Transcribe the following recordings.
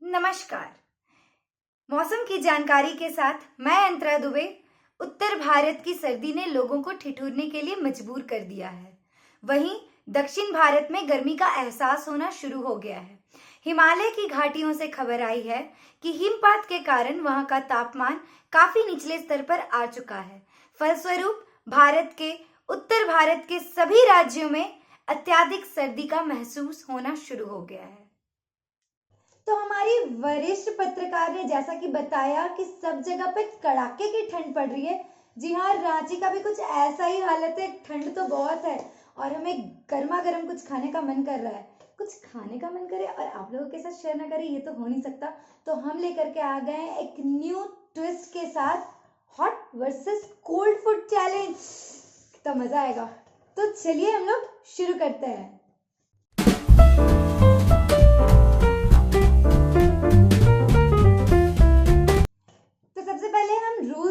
नमस्कार। मौसम की जानकारी के साथ मैं अंतरा दुबे। उत्तर भारत की सर्दी ने लोगों को ठिठुरने के लिए मजबूर कर दिया है। वहीं दक्षिण भारत में गर्मी का एहसास होना शुरू हो गया है। हिमालय की घाटियों से खबर आई है कि हिमपात के कारण वहां का तापमान काफी निचले स्तर पर आ चुका है। फलस्वरूप भारत के उत्तर भारत के सभी राज्यों में अत्यधिक सर्दी का महसूस होना शुरू हो गया है। तो हमारी वरिष्ठ पत्रकार ने जैसा कि बताया कि सब जगह पे कड़ाके की ठंड पड़ रही है। जी हाँ, रांची का भी कुछ ऐसा ही हालत है। ठंड तो बहुत है और हमें गर्मा गर्म कुछ खाने का मन कर रहा है। कुछ खाने का मन करे और आप लोगों के साथ शेयर ना करें, ये तो हो नहीं सकता। तो हम लेकर के आ गए हैं एक न्यू ट्विस्ट के साथ, hot versus cold food challenge. तो मजा आएगा। तो चलिए हम लोग शुरू करते हैं।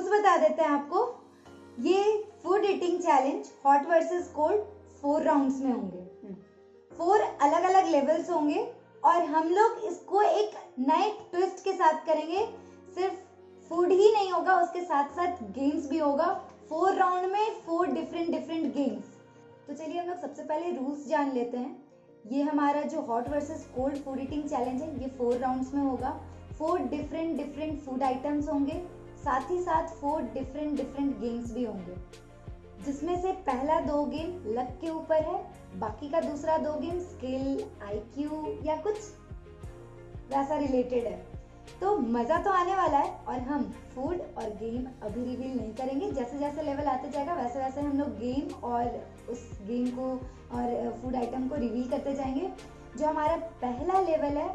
बता देते हैं आपको। ये food eating challenge hot versus cold 4 rounds में होंगे। 4 अलग अलग लेवल्स होंगे और हम लोग इसको एक नए ट्विस्ट के साथ करेंगे। सिर्फ फूड ही नहीं होगा, उसके साथ साथ गेम्स भी होगा। 4 राउंड में 4 डिफरेंट गेम्स। तो चलिए हम लोग सबसे पहले रूल्स जान लेते हैं। ये हमारा जो hot versus cold food eating challenge है, ये 4 राउंड्स में होगा। 4 डिफरेंट फूड आइटम्स होंगे, साथ ही साथ 4 डिफरेंट गेम्स भी होंगे, जिसमें से पहला 2 गेम लक के ऊपर है, बाकी का दूसरा 2 गेम स्किल, आईक्यू या कुछ वैसा रिलेटेड है। तो मजा तो आने वाला है और हम फूड और गेम अभी रिवील नहीं करेंगे। जैसे जैसे लेवल आते जाएगा वैसे वैसे हम लोग गेम और उस गेम को और फूड आइटम को रिवील करते जाएंगे। जो हमारा पहला लेवल है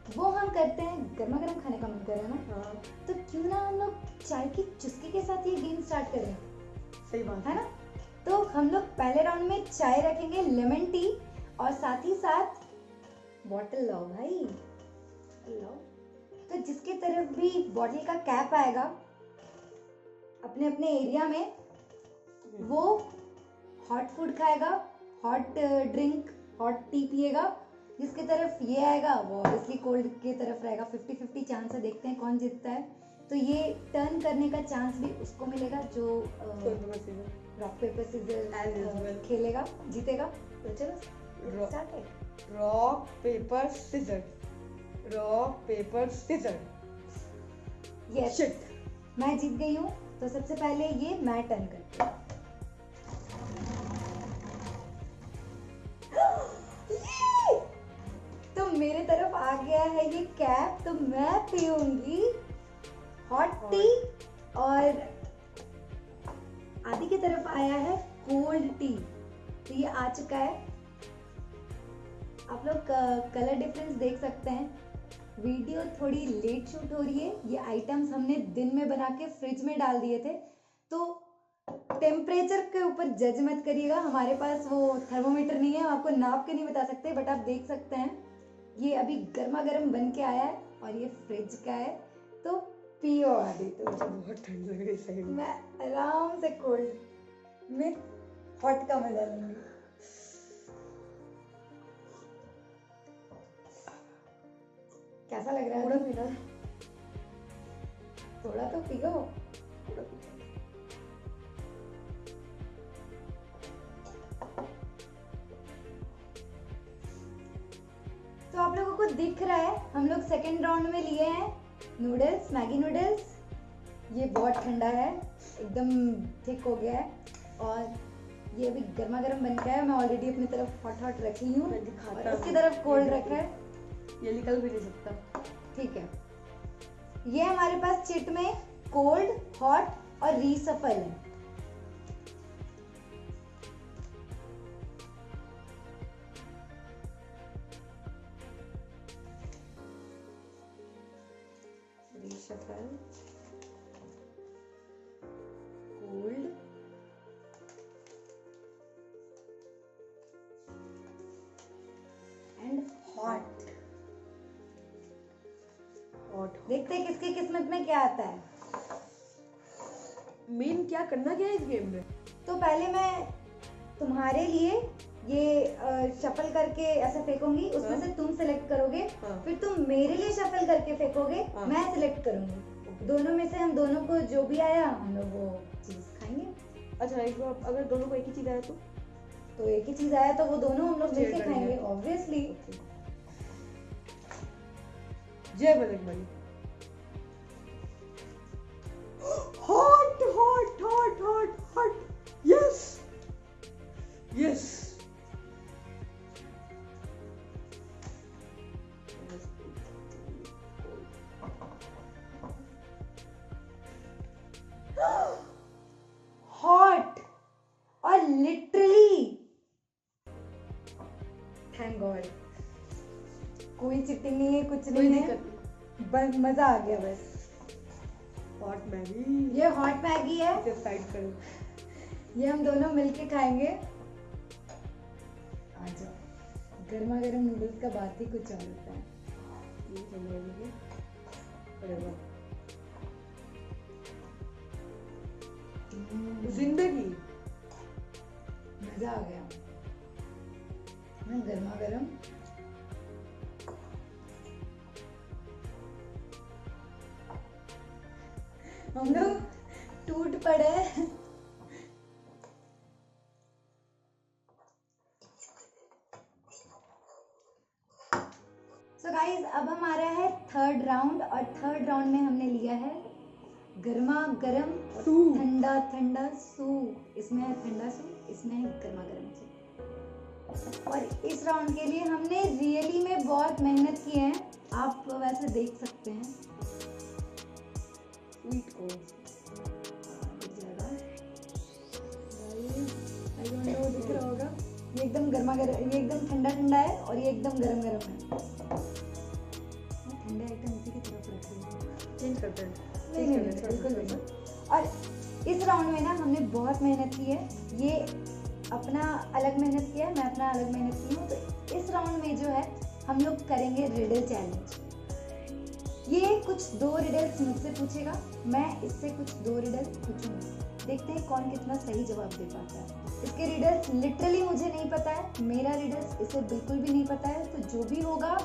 वो हम करते हैं, गर्मा गर्म खाने का मन कर रहा है ना। हाँ। तो क्यों ना हम लोग चाय की चुस्की के साथ ये गेम स्टार्ट करें। सही बात है ना। तो हम लोग पहले राउंड में चाय रखेंगे, लेमन टी, और साथ ही साथ बॉटल लाओ भाई, लाओ। तो जिसके तरफ भी बॉटल का कैप आएगा अपने अपने एरिया में, वो हॉट फूड खाएगा, हॉट ड्रिंक, हॉट टी पिएगा। जिसके तरफ ये आएगा वो ऑब्वियसली कोल्ड की तरफ रहेगा। 50-50 चांस है, देखते हैं कौन जीतता है। तो ये टर्न करने का चांस भी उसको मिलेगा जो रॉक पेपर सीजर खेलेगा, जीतेगा। तो चलो स्टार्ट है। Rock paper scissor, rock paper scissor. Yes, मैं जीत गई हूँ। तो सबसे पहले ये मैं टर्न करती हूँ। तो मेरे तरफ आ गया है ये कैप। तो मैं पीऊंगी हॉट टी और आदि की तरफ आया है कोल्ड टी। तो ये आ चुका है। आप लोग कलर डिफरेंस देख सकते हैं। वीडियो थोड़ी लेट शूट हो रही है। ये आइटम्स हमने दिन में बना के फ्रिज में डाल दिए थे, तो टेम्परेचर के ऊपर जज मत करिएगा। हमारे पास वो थर्मोमीटर नहीं है, हम आपको नाप के नहीं बता सकते, बट आप देख सकते हैं ये अभी गर्मा गर्म बन के आया है और ये फ्रिज का है। तो पियो आदि। तो मुझे बहुत ठंड लग रही है। मैं आराम से कोल्ड में हॉट का मजा लूंगी। कैसा लग रहा है? थोड़ा पीना, थोड़ा तो पियो। तो आप लोगों को दिख रहा है हम लोग सेकेंड राउंड में लिए हैं नूडल्स, मैगी नूडल्स। ये बहुत ठंडा है, एकदम थिक हो गया है और ये अभी गर्मा गर्म बन गया है। मैं ऑलरेडी अपनी तरफ हॉट रखी हूँ और उसकी तरफ कोल्ड रखा है। ये निकल भी नहीं सकता। ठीक है, ये हमारे पास चिट में कोल्ड, हॉट और रीसफल है। रीसफल, कोल्ड, एंड हॉट। देखते हैं किसकी किस्मत में क्या आता है। मेन क्या करना क्या है इस गेम में? तो पहले मैं तुम्हारे लिए ये शफल करके ऐसे फेंकूंगी, उसमें से तुम सेलेक्ट करोगे। फिर तुम मेरे लिए शफल शफल करके फेंकोगे, हाँ। मैं सिलेक्ट करूंगी, दोनों में से हम दोनों को जो भी आया हम लोग वो चीज खाएंगे। अच्छा एक बार अगर दोनों को एक ही चीज आया तो एक ही चीज आया तो वो दोनों हम लोग Share मिलके करेंगे। खाएंगे ऑब्वियसली। जय Bajrangbali. Hot hot hot hot hot, yes yes. Hot और लिटरली थैंक गॉड कोई चिटिंग नहीं है, कुछ कोई नहीं है, दिक्कत बस मजा आ गया बस। Hot Maggi. ये हॉट मैगी है, इसे साइड करो। ये हम दोनों मिलके खाएंगे। आ जाओ, गर्मा गर्म नूडल्स का बात ही कुछ और होता है। ये समझेंगे। अरे वाह, जिंदगी। मजा आ गया ना, गर्मा गर्म। हम लोग टूट पड़े। सो गाइस अब हमारा है थर्ड राउंड, और थर्ड राउंड में हमने लिया है गर्मा गर्म सूप। ठंडा ठंडा सूप। इसमें है ठंडा सूप, इसमें है गर्मा गर्म सूप। और इस राउंड के लिए हमने रियली में बहुत मेहनत की है, आप वैसे देख सकते हैं। स्वीट को दिख रहा होगा, ये एकदम गर्मा गर्म, ये एकदम ठंडा ठंडा है और ये एकदम गरम गरम है। ठंडे आइटम इसी की तरफ रखते हैं, चेंज करते हैं। नहीं बिल्कुल बिल्कुल। और इस राउंड में ना हमने बहुत मेहनत की है, ये अपना अलग मेहनत किया है, मैं अपना अलग मेहनत की हूँ। तो इस राउंड में जो है हम लोग करेंगे रिडल चैलेंज। ये कुछ 2 रिडल्स मुझसे पूछेगा, मैं इससे कुछ 2 रिडल्स पूछूंगी, देखते हैं कौन कितना सही जवाब दे पाता है। इसके रिडल्स लिटरली मुझे नहीं पता है, मेरा रिडल्स इसे बिल्कुल भी नहीं पता है, तो जो भी होगा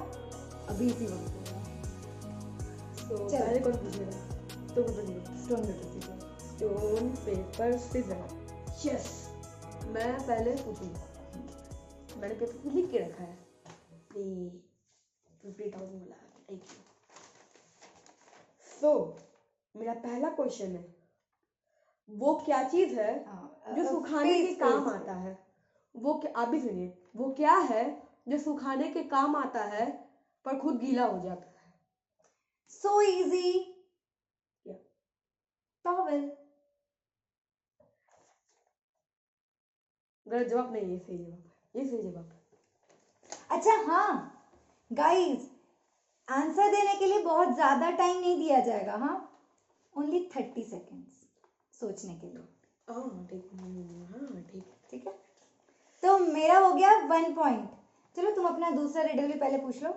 अभी इसी वक्त होगा। तो चलो। पहले कौन पूछेगा? तो बताइए। Stone paper scissor. Stone paper scissor. Yes, मैं पहले पूछूंगा। मैंने पेपर पे लिख के रखा है। 50,000 वाला एक। सो मेरा पहला क्वेश्चन है, वो क्या चीज है जो सुखाने के काम आता है? वो क्या, आप भी सुनिए, वो क्या है जो सुखाने के काम आता है पर खुद गीला हो जाता है? सो इजी, क्या? टॉवल। गलत जवाब नहीं, ये सही जवाब है, ये सही जवाब है। अच्छा हाँ गाइस, आंसर देने के लिए बहुत ज्यादा टाइम नहीं दिया जाएगा, हाँ ओनली 30 सेकेंड्स सोचने के लिए। हाँ ठीक है, हाँ ठीक है। ठीक है, तो मेरा हो गया 1 पॉइंट। चलो तुम अपना दूसरा रिडल भी पहले पूछ लो।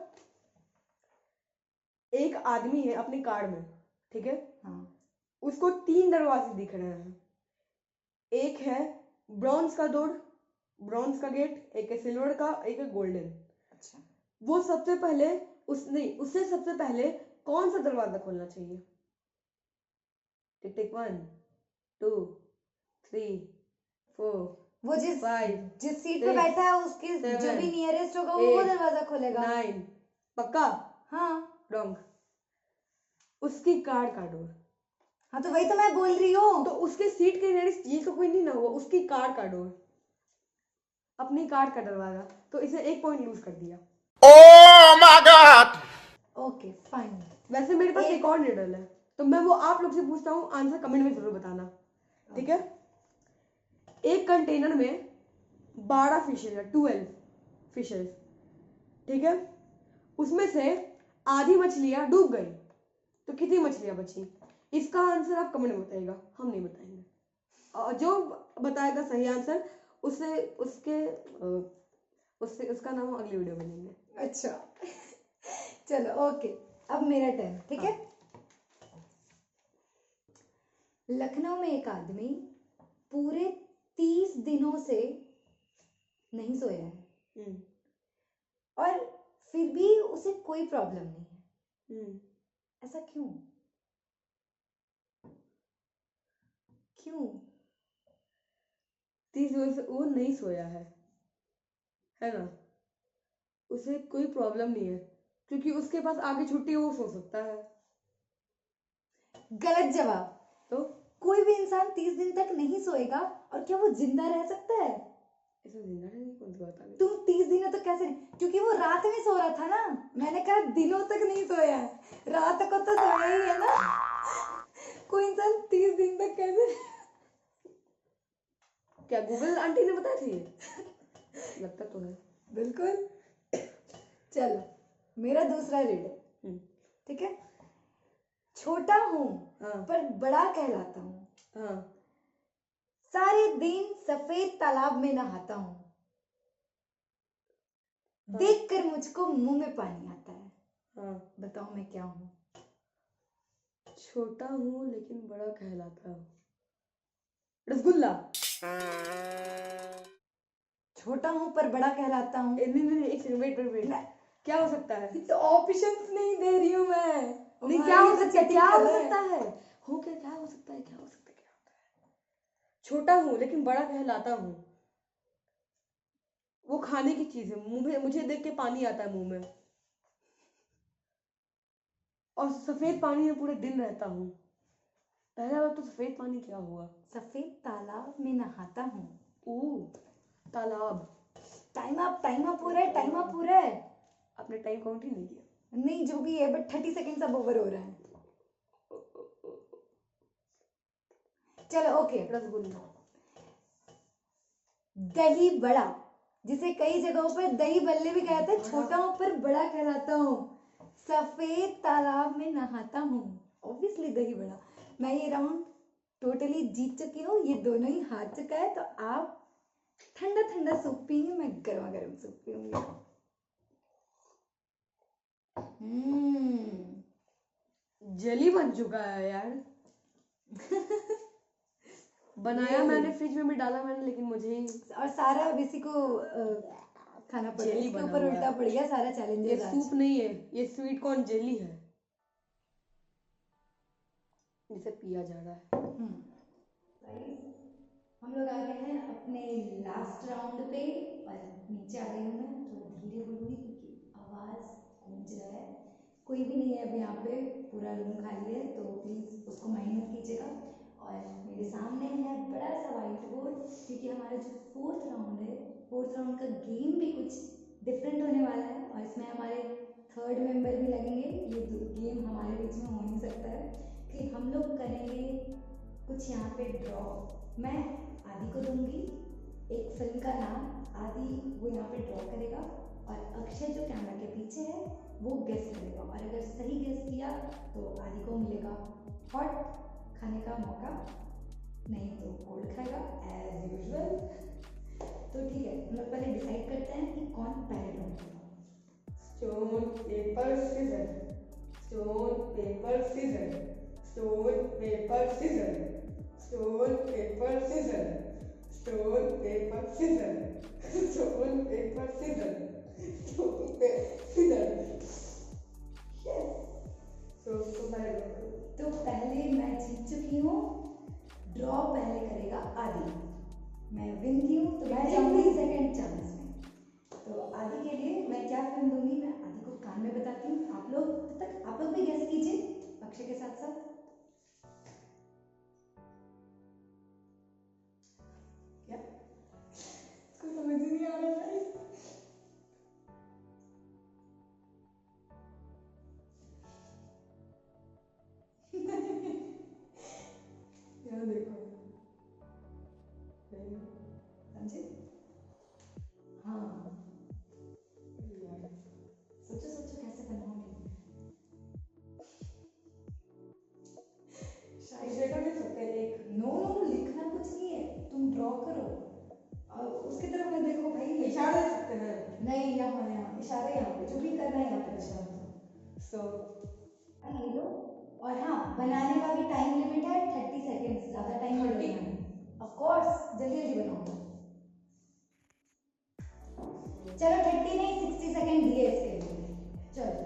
एक आदमी है अपनी कार में, ठीक है? हाँ उसको 3 दरवाजे दिख रहे हैं। एक है ब्रॉन्ज का डोर, ब्रॉन्ज का गेट, एक है सिल्वर का, एक है गोल्डन। अच्छा, वो सबसे पहले उससे सबसे पहले कौन सा दरवाजा खोलना चाहिए? टिक टिक 1 2 3 4 वो जिस 5 जिस सीट पे 6 बैठा है उसके जो 7 भी नियरेस्ट होगा वो 8 दरवाजा खोलेगा। 9। पक्का? हाँ रॉन्ग। उसकी कार का डोर। हाँ, तो वही तो मैं बोल रही हूँ। तो उसके सीट के नियरेस्ट ये तो कोई नहीं ना हुआ, उसकी कार का डोर, अपनी कार का दरवाजा। तो इसे 1 पॉइंट लूज कर दिया। Oh my God! Okay fine. वैसे मेरे पास एक और रिडल है, तो मैं वो आप लोग से पूछता हूँ, आंसर कमेंट में जरूर बताना, ठीक है? एक कंटेनर में 12 फिशेज है, 12 फिशेज, ठीक है? उसमें से आधी मछलियां डूब गई, तो कितनी मछलियां बची? इसका आंसर आप कमेंट में बताइएगा, हम नहीं बताएंगे। और जो बताएगा सही आंसर उससे उसका नाम हम अगली वीडियो में लेंगे। अच्छा चलो ओके, अब मेरा टर्न, ठीक है? लखनऊ में एक आदमी पूरे 30 दिनों से नहीं सोया है, और फिर भी उसे कोई प्रॉब्लम नहीं है। ऐसा क्यों? क्यों? 30 दिनों से वो नहीं सोया है ना? उसे कोई प्रॉब्लम नहीं है क्योंकि उसके पास आगे छुट्टी है, वो सो सकता है। गलत जवाब। तो कोई भी इंसान 30 दिन तक नहीं सोएगा, और क्या वो जिंदा रह सकता है? ऐसा जिंदा रहने की कौन सी बात आ गई? तुम 30 दिनों तक कैसे नहीं? क्योंकि वो रात में सो रहा था ना, मैंने कहा दिनों तक नहीं सोया है, रात को तो सोया ही है ना। कोई इंसान 30 दिन तक कैसे? क्या गूगल आंटी ने बताया था ये? लगता तो है। बिल्कुल। चलो, मेरा दूसरा रीड। ठीक है। छोटा हूँ हाँ पर बड़ा कहलाता हूँ, हाँ सारे दिन सफेद तालाब में नहाता हूँ, हाँ। देखकर मुझको मुंह में पानी आता है। हाँ। बताओ मैं क्या हूँ? छोटा हूँ लेकिन बड़ा कहलाता हूँ। रसगुल्ला। छोटा हूँ पर बड़ा कहलाता हूँ। नहीं, एक सेकंड, वेट। नहीं। क्या हो सकता है? तो ऑप्शंस नहीं दे रही हूँ मैं। नहीं, हमारे क्या हो लिए तो सकता है? चीटिंग क्या कर हो रहा है। सकता है? हो क्या हो सकता है? क्या हो सकता है? क्या होता है? छोटा हूँ लेकिन बड़ा कहलाता हूँ। वो खाने की चीज है, मुंह में मुझे देख के पानी आता है मुंह में, और सफेद पानी में पूरे दिन रहता हूँ। पहला बात तो सफेद पानी क्या हुआ? सफेद तालाब में नहाता हूँ। तालाब। टाइम अप पूरा है, टाइम अप पूरा है। आपने टाइम काउंट ही नहीं किया। नहीं, जो भी है, बट 30 सेकेंड्स अब ओवर हो रहा है। चलो ओके। रसगुल्ला। दही बड़ा, जिसे कई जगहों पर दही बल्ले भी कहते हैं। छोटा हूँ पर बड़ा कहलाता हूँ, सफेद तालाब में नहाता हूँ, ऑब्वियसली दही बड़ा। मैं ये राउंड टोटली जीत चुकी हूँ, ये दोनों ही हार चुका है। तो आप ठंडा ठंडा सूप पियेंगे, मैं गर्मा गर्म सूप पीऊंगी। जली बन चुका है यार। बनाया मैंने, फ्रिज में भी डाला मैंने, लेकिन मुझे ही और सारा अब इसी को खाना पड़ गया, इसके ऊपर उल्टा पड़ गया सारा ये चैलेंजेस। सूप नहीं है, ये स्वीट कॉर्न जेली है जिसे पिया जा रहा है। हम लोग आ गए हैं अपने लास्ट राउंड पे, और नीचे आ गई हूँ मैं। थोड़ा धीरे बोलूँगी क्योंकि आवाज़ गूंज रहा है। कोई भी नहीं है अब यहाँ पे, पूरा रूम खाली है, तो प्लीज़ उसको माइंड मत कीजिएगा। और मेरे सामने है बड़ा सा वाइट बोर्ड, क्योंकि हमारा जो फोर्थ राउंड है, फोर्थ राउंड का गेम भी कुछ डिफरेंट होने वाला है, और इसमें हमारे थर्ड मेंबर भी लगेंगे। ये गेम हमारे बीच में हो नहीं सकता है कि हम लोग करेंगे कुछ यहाँ पे ड्रॉ। मैं आदि को दूंगी एक फिल्म का नाम, आदि वो यहाँ पे ड्रॉ करेगा, और अक्षय जो कैमरा के पीछे है वो गेस करेगा, और अगर सही गेस किया तो आदि को मिलेगा हॉट खाने का मौका, नहीं तो कोल्ड खाएगा एज यूजुअल। तो ठीक है, हम लोग पहले डिसाइड करते हैं कि कौन पहले ड्रॉ करेगा। Stone paper scissor, stone paper scissor, stone paper scissor, stone paper scissor, stone paper scissor, stone paper scissor, stone paper scissor. तो पहले मैं जीत चुकी हूँ, ड्रॉ पहले करेगा आदि। मैं विन की हूँ, तो मैं जाऊंगी सेकंड चांस में। तो आदि के लिए मैं क्या फिल्म दूंगी, मैं आदि को कान में बताती हूँ। आप लोग तब तक आप लोग भी गेस कीजिए अक्षय के साथ साथ। क्या इसको समझ नहीं आ रहा है। यहाँ देखो, समझे? हाँ, सोचो सोचो कैसे बनाओगे। देखा नहीं सकते एक। नो लिखना कुछ नहीं है, तुम ड्रॉ करो और उसकी तरफ मत देखो भाई। इशारा दे सकते हैं। नहीं, यहाँ इशारा, यहाँ पे जो भी करना है यहाँ पे इशारा। सो ये लो। और हाँ, बनाने का भी टाइम लिमिट है 30 सेकेंड्स, ज्यादा टाइम नहीं लगना है। ऑफ कोर्स जल्दी जल्दी बनाओ। चलो 30 नहीं 60 सेकेंड दिए इसके लिए। चलो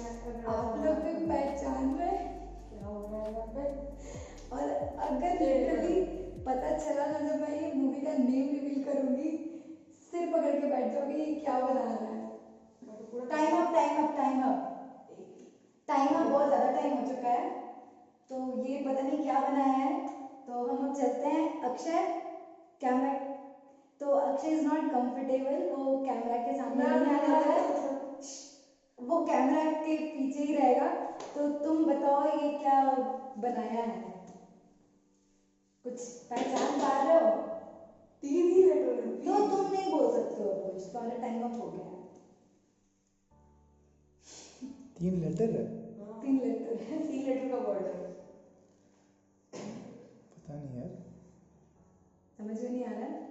आप लोग भी पहचान रहे हैं। क्या हो रहा है यहाँ पे? और अगर लिटरली पता चला ना जब मैं ये मूवी का नेम रिवील करूंगी, सिर पकड़ के बैठ जाओगे ये क्या बना रहा है। Time up time up time up time up, बहुत ज्यादा टाइम हो चुका है। तो ये पता नहीं क्या बनाया है। तो हम अब चलते हैं अक्षय कैमरा। तो अक्षय इज नॉट कंफर्टेबल, वो कैमरा के सामने नहीं आने वाला है, वो कैमरा के पीछे ही रहेगा। तो तुम बताओ ये क्या बनाया है, कुछ पहचान पा रहे हो? 3 ही लेटर है। तो तुम नहीं बोल सकते हो कुछ, तुम्हारा टाइम अप हो गया है। 3 लेटर है। 3 लेटर है। 3 लेटर का वर्ड है। पता नहीं यार। समझ में नहीं आ रहा है?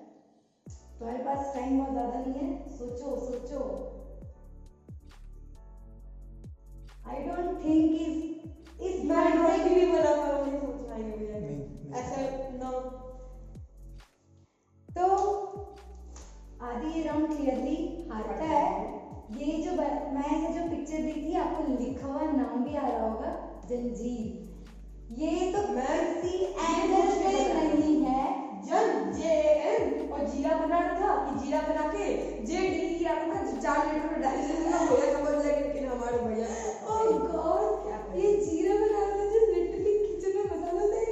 तुम्हारे पास टाइम बहुत ज्यादा नहीं है, सोचो सोचो। आई डोंट थिंक इस मैं ड्राइंग भी बना पाऊँ, नहीं सोच रहा है मुझे नहीं ऐसा नो। तो आदि ये राउंड क्लियरली हारता है। ये जो मैं ऐसे जो पिक्चर दी थी, आपको लिखा हुआ नाम भी आ रहा होगा, जंजीर। ये तो किसी एंगल में नहीं है। जन JAN और जीरा बना रखा कि जीरा बना के JD आपका 4 लेटर में डाल देना भैया समझ जाएगा, लेकिन हमारे भैया ओह गॉड, ये जीरा बनाने जो लिटरली किचन में मसाला थे,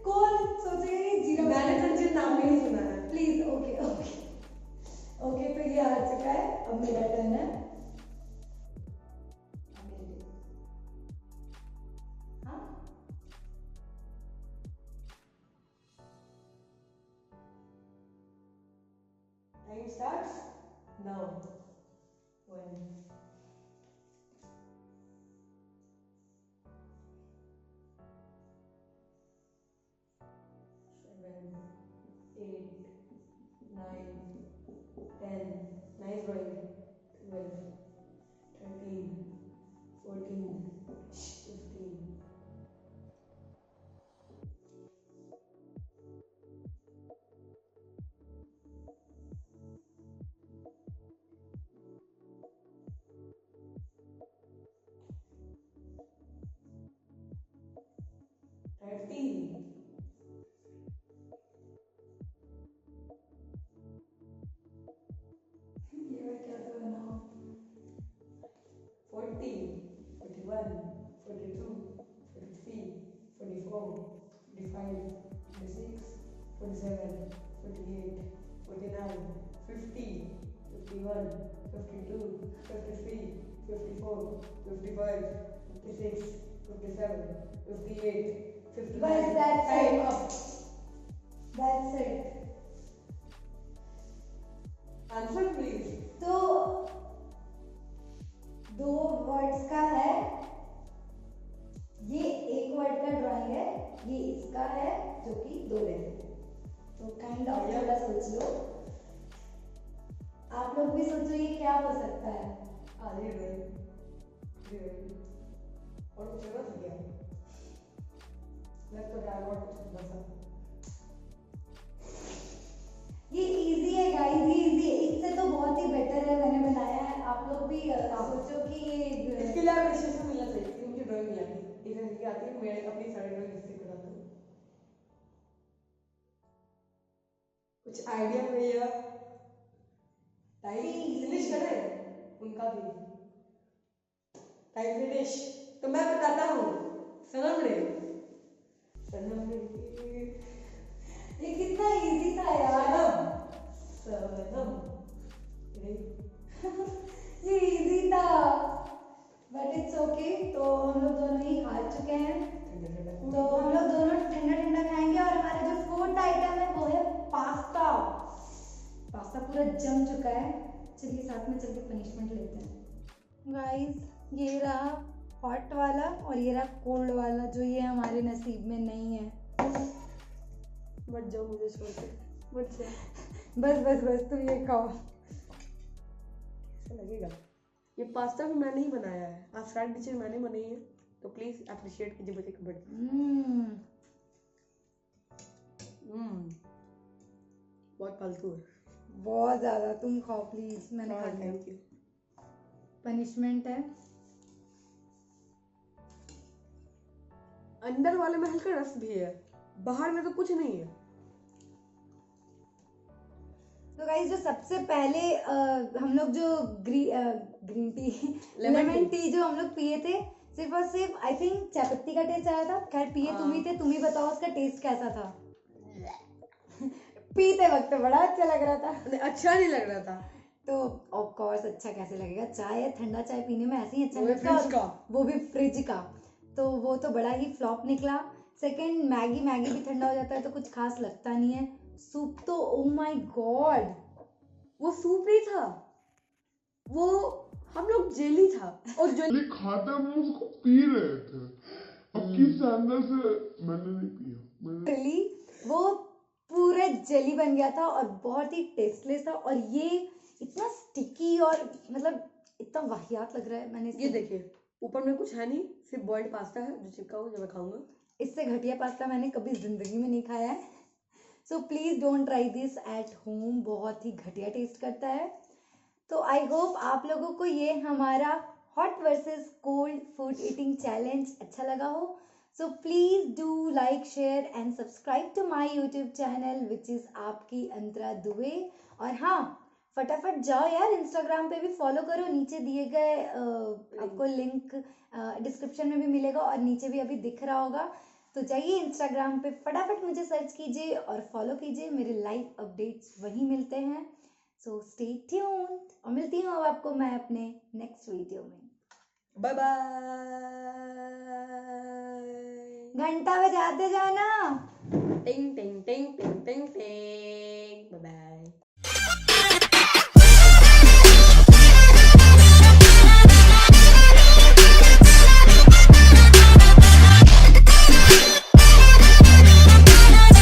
कौन सोचेगा ये जीरा? मैंने जंजीर नाम भी नहीं सुना है। Please okay okay okay. तो ये आ चुका है, अब मेरा टर्न है। हाँ time starts now. 1 7 8 9 10 nice drawing 12 13 14 15 13 ये मैं कैसे बनाऊं? 40 41 42 43 44 45 46 47 48 49 50 51 52 53 54 55 56 57 58 59 बस that's it. That's it. Answer please. तो 2 वर्ड्स का है, ये 1 वर्ड का ड्राइंग है, ये इसका है जो कि 2 लेटर है। तो काइंड ऑफ थोड़ा सोच लो, आप लोग भी सोचो ये क्या हो सकता है। आधी ड्राइंग और कुछ बस गया लग तो रहा है और कुछ बसा। ये इजी है गाइस, ये इजी है, इससे तो बहुत ही बेटर है मैंने बनाया है। आप लोग भी सोचो कि ये इसके लिए एप्रिशिएशन मिलना चाहिए क्योंकि मुझे ड्राइंग नहीं आती, इधर की आती है, मैं अपनी सारी ड्राइंग इससे कराता हूँ। कुछ आइडिया भैया? टाइम फिनिश करें उनका भी टाइम फिनिश। तो मैं बताता हूँ सनम रे ये कितना इजी था यार। सनम रे ये इजी था बट इट्स ओके। तो हम लोग दोनों ही हार चुके हैं। तो हम लोग दोनों ठंडा ठंडा खाएंगे और हमारा जो फोर्थ आइटम है वो है पास्ता। पास्ता पूरा जम चुका है, चलिए साथ में चल के पनिशमेंट लेते हैं। गाइस ये रहा हॉट वाला और ये रहा कोल्ड वाला, जो ये हमारे नसीब में नहीं है। मत जाओ मुझे छोड़ के, मत जाओ। बस बस बस तुम ये खाओ। कैसा लगेगा? ये पास्ता भी मैंने ही बनाया है, आज सारी डिशेज मैंने बनाई है, तो प्लीज अप्रिशिएट कीजिए मुझे कमेंट। बहुत फालतू है, बहुत ज्यादा। तुम खाओ प्लीज, मैंने खा लिया। Thank you. पनिशमेंट है, अंदर वाले में हल्का रस भी है, बाहर में तो कुछ नहीं है। तो गाइस जो सबसे पहले हम लोग जो green tea Lemon lemon tea। T जो हम लोग पिए थे, सिर्फ और सिर्फ आई थिंक चाय पत्ती का टेस्ट आया था। खैर पिए तुम ही थे, तुम ही बताओ उसका टेस्ट कैसा था। पीते वक्त तो बड़ा अच्छा लग रहा था। नहीं, अच्छा नहीं लग रहा था। तो ऑफ कोर्स अच्छा कैसे लगेगा, चाय है, ठंडा चाय पीने में ऐसे ही अच्छा वो भी लगता है, फ्रिज और का। वो भी फ्रिज का। तो वो तो बड़ा ही फ्लॉप निकला। सेकंड, मैगी भी ठंडा हो जाता है तो कुछ खास लगता नहीं है। सूप तो ओ माय गॉड, वो सूप नहीं था, वो हम लोग जेली था, और जेली खाते हम उसको पी रहे थे। अब किस अंदर से मैंने नहीं पिया। लिटरली वो पूरा जेली बन गया था और बहुत ही टेस्टलेस था। और ये इतना स्टिकी और मतलब इतना वाहियात लग रहा है। मैंने ये देखिए, ऊपर में कुछ है नहीं, सिर्फ बॉइल्ड पास्ता है जो चिपका हुआ, जो मैं खाऊंगा। इससे घटिया पास्ता मैंने कभी जिंदगी में नहीं खाया है। So please don't try this at home, बहुत ही घटिया टेस्ट करता है। तो आई होप आप लोगों को ये हमारा hot versus cold food eating challenge अच्छा लगा हो। So please do like, share and subscribe to my YouTube channel which is आपकी अंतरा दुबे। और हाँ, फटाफट जाओ यार, इंस्टाग्राम पे भी फॉलो करो, नीचे दिए गए आपको लिंक डिस्क्रिप्शन में भी मिलेगा और नीचे भी अभी दिख रहा होगा। तो जाइए इंस्टाग्राम पे, फटाफट मुझे सर्च कीजिए और फॉलो कीजिए, मेरे लाइव अपडेट्स वहीं मिलते हैं। सो स्टे ट्यून्ड, और मिलती हूँ अब आपको मैं अपने नेक्स्ट वीडियो में। Bye bye. घंटा बजाते जाना। टिंग टिंग टिंग टिंग टिंग टिंग।